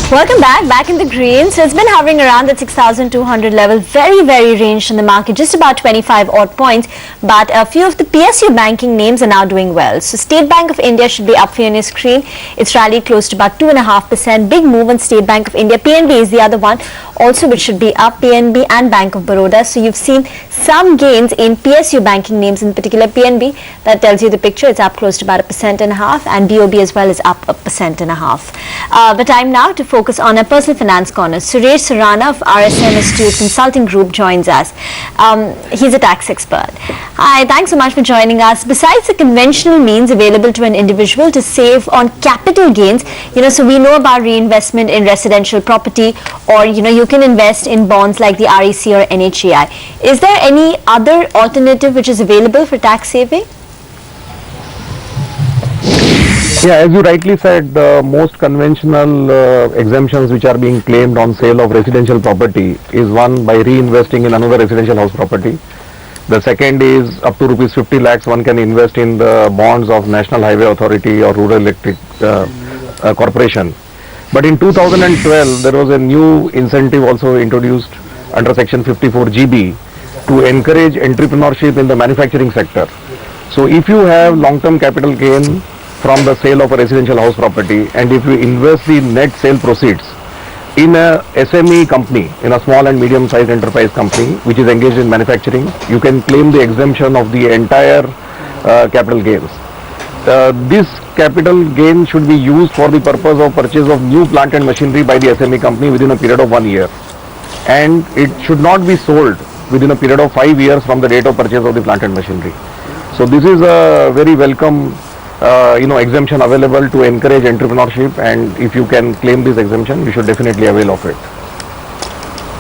Welcome back in the green. So it's been hovering around that 6,200 level, very range in the market, just about 25 odd points. But a few of the PSU banking names are now doing well. So State Bank of India should be up for your screen. It's rallied close to about 2.5%. Big move on State Bank of India. PNB is the other one, also which should be up. PNB and Bank of Baroda. So you've seen some gains in PSU banking names, in particular PNB. That tells you the picture. It's up close to about 1.5%, and BOB as well is up 1.5%. But time now to focus on a personal finance corner. Suresh Surana of RSM Institute Consulting Group joins us. He's a tax expert. Hi, thanks so much for joining us. Besides the conventional means available to an individual to save on capital gains, so we know about reinvestment in residential property, or you can invest in bonds like the REC or NHAI. Is there any other alternative which is available for tax saving? Yeah, as you rightly said, the most conventional exemptions which are being claimed on sale of residential property is one by reinvesting in another residential house property. The second is up to rupees 50 lakhs one can invest in the bonds of National Highway Authority or Rural Electric Corporation. But in 2012 there was a new incentive also introduced under section 54GB to encourage entrepreneurship in the manufacturing sector. So if you have long-term capital gain from the sale of a residential house property, and if you invest the net sale proceeds in a SME company, in a small and medium sized enterprise company which is engaged in manufacturing, you can claim the exemption of the entire capital gains. This capital gain should be used for the purpose of purchase of new plant and machinery by the SME company within a period of 1 year, and it should not be sold within a period of 5 years from the date of purchase of the plant and machinery. So this is a very welcome exemption available to encourage entrepreneurship, and if you can claim this exemption, you should definitely avail of it.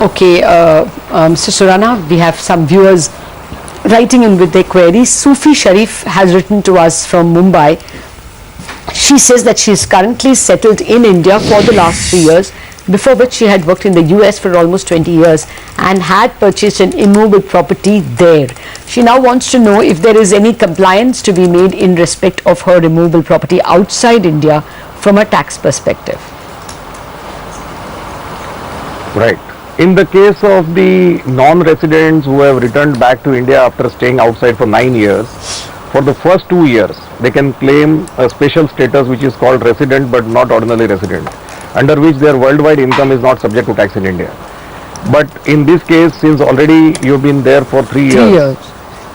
Okay, Mr. Surana, we have some viewers writing in with their queries. Sufi Sharif has written to us from Mumbai. She says that she is currently settled in India for the last 3 years, before which she had worked in the US for almost 20 years and had purchased an immovable property there. She now wants to know if there is any compliance to be made in respect of her immovable property outside India from a tax perspective. Right. In the case of the non-residents who have returned back to India after staying outside for 9 years, for the first 2 years, they can claim a special status which is called resident but not ordinary resident, under which their worldwide income is not subject to tax in India. But in this case, since already you've been there for 3 years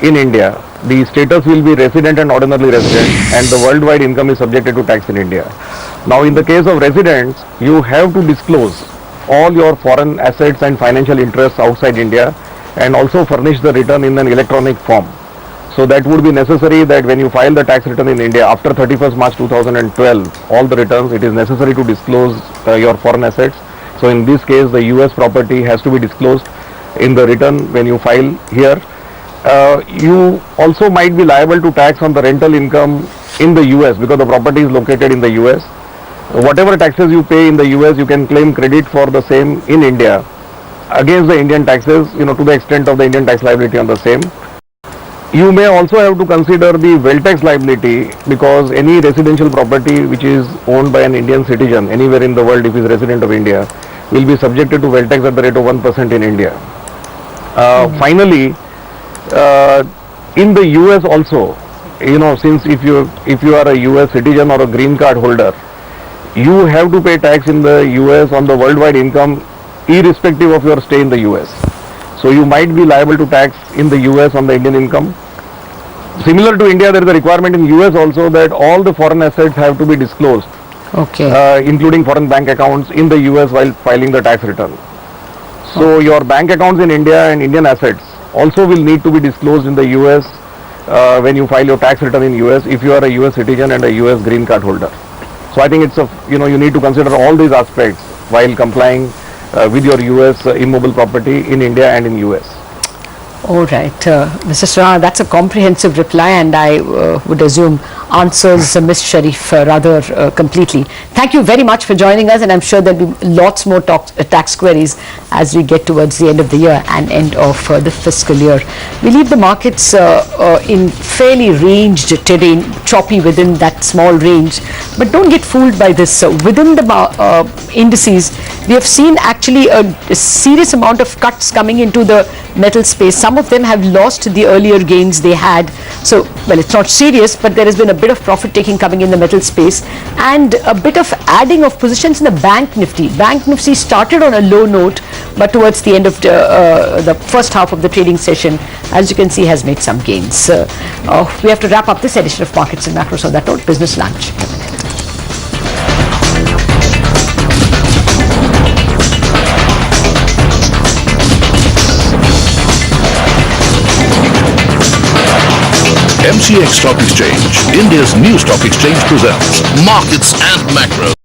in India, the status will be resident and ordinary resident, and the worldwide income is subjected to tax in India. Now in the case of residents, you have to disclose all your foreign assets and financial interests outside India, and also furnish the return in an electronic form. So that would be necessary that when you file the tax return in India after 31st March 2012, all the returns, it is necessary to disclose your foreign assets. So in this case, the US property has to be disclosed in the return when you file here. You also might be liable to tax on the rental income in the US because the property is located in the US. Whatever taxes you pay in the US, you can claim credit for the same in India against the Indian taxes, to the extent of the Indian tax liability on the same. You may also have to consider the wealth tax liability, because any residential property which is owned by an Indian citizen anywhere in the world, if he is resident of India, will be subjected to wealth tax at the rate of 1% in India. Finally, in the US also, since if you are a US citizen or a green card holder, you have to pay tax in the US on the worldwide income irrespective of your stay in the US. So you might be liable to tax in the US on the Indian income. Similar to India, there is a requirement in US also that all the foreign assets have to be disclosed, including foreign bank accounts in the US while filing the tax return. So your bank accounts in India and Indian assets also will need to be disclosed in the US when you file your tax return in US if you are a US citizen and a US green card holder. So I think it's you need to consider all these aspects while complying with your US immovable property in India and in US. All right, Mr. Surana, that's a comprehensive reply, and I would assume answers Ms. Sharif rather completely. Thank you very much for joining us, and I'm sure there'll be lots more tax queries as we get towards the end of the year and end of the fiscal year. We leave the markets in fairly ranged terrain, choppy within that small range, but don't get fooled by this. Within the indices, we have seen actually a serious amount of cuts coming into the metal space. Some of them have lost the earlier gains they had. So, well, it's not serious, but there has been a bit of profit taking coming in the metal space and a bit of adding of positions in the Bank Nifty. Bank Nifty started on a low note, but towards the end of the first half of the trading session, as you can see, has made some gains. We have to wrap up this edition of Markets and Macros on that note. Business Lunch. MCX Stock Exchange, India's new stock exchange, presents Markets and Macros.